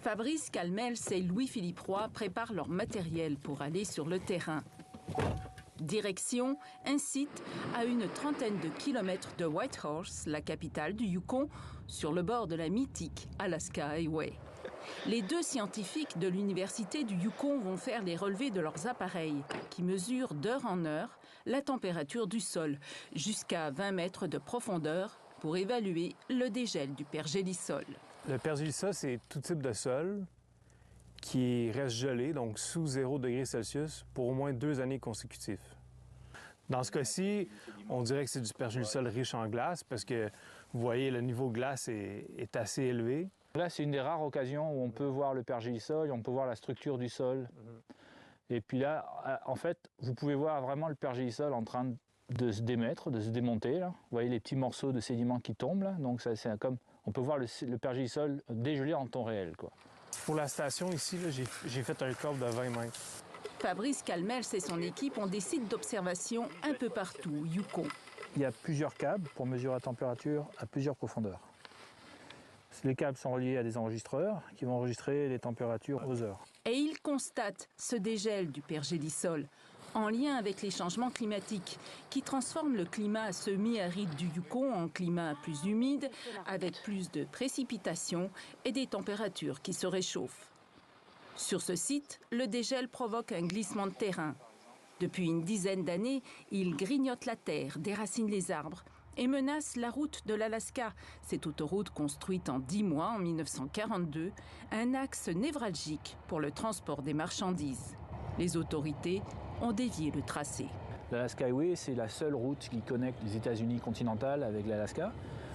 Fabrice Calmels et Louis-Philippe Roy préparent leur matériel pour aller sur le terrain. Direction un site à une trentaine de kilomètres de Whitehorse, la capitale du Yukon, sur le bord de la mythique Alaska Highway. Les deux scientifiques de l'université du Yukon vont faire les relevés de leurs appareils qui mesurent d'heure en heure la température du sol jusqu'à 20 mètres de profondeur pour évaluer le dégel du pergélisol. Le pergélisol, c'est tout type de sol qui reste gelé, donc sous 0 degré Celsius, pour au moins 2 années consécutives. Dans ce cas-ci, on dirait que c'est du pergélisol riche en glace parce que, vous voyez, le niveau de glace est assez élevé. Là, c'est une des rares occasions où on peut voir le pergélisol, on peut voir la structure du sol. Et puis là, en fait, vous pouvez voir vraiment le pergélisol en train de se démettre, de se démonter. Là. Vous voyez les petits morceaux de sédiments qui tombent. Là. Donc, c'est comme, on peut voir le pergélisol dégelé en temps réel, quoi. Pour la station ici, j'ai fait un câble de 20 mètres. Fabrice Calmels et son équipe ont des sites d'observation un peu partout au Yukon. Il y a plusieurs câbles pour mesurer la température à plusieurs profondeurs. Les câbles sont reliés à des enregistreurs qui vont enregistrer les températures aux heures. Et ils constatent ce dégel du pergélisol en lien avec les changements climatiques qui transforment le climat semi-aride du Yukon en climat plus humide, avec plus de précipitations et des températures qui se réchauffent. Sur ce site, le dégel provoque un glissement de terrain. Depuis une dizaine d'années, il grignote la terre, déracine les arbres et menace la route de l'Alaska. Cette autoroute construite en 10 mois en 1942, un axe névralgique pour le transport des marchandises. Les autorités ont dévié le tracé. L'Alaska Highway, c'est la seule route qui connecte les États-Unis continentales avec l'Alaska.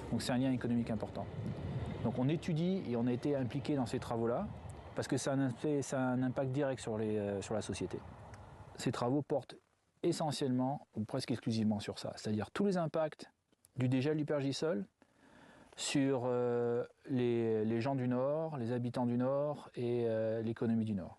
Donc c'est un lien économique important. Donc on étudie et on a été impliqué dans ces travaux-là parce que ça a un impact direct sur la société. Ces travaux portent essentiellement ou presque exclusivement sur ça, c'est-à-dire tous les impacts du dégel du pergélisol sur les gens du Nord, les habitants du Nord et l'économie du Nord.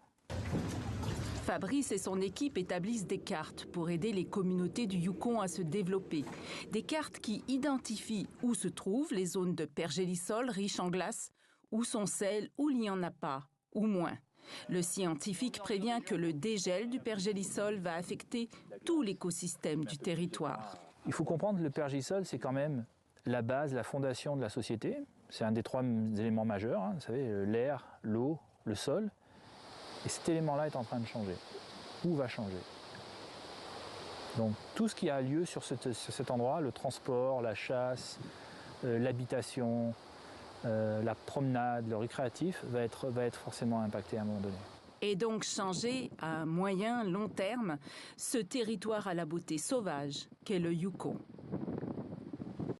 Fabrice et son équipe établissent des cartes pour aider les communautés du Yukon à se développer. Des cartes qui identifient où se trouvent les zones de pergélisol riches en glace, où sont celles où il n'y en a pas, ou moins. Le scientifique prévient que le dégel du pergélisol va affecter tout l'écosystème du territoire. Il faut comprendre que le pergélisol, c'est quand même la base, la fondation de la société. C'est un des 3 éléments majeurs, hein, vous savez, l'air, l'eau, le sol. Et cet élément-là est en train de changer. Où va changer? Donc tout ce qui a lieu sur cet endroit, le transport, la chasse, l'habitation, la promenade, le récréatif, va être forcément impacté à un moment donné. Et donc changer à moyen, long terme ce territoire à la beauté sauvage qu'est le Yukon.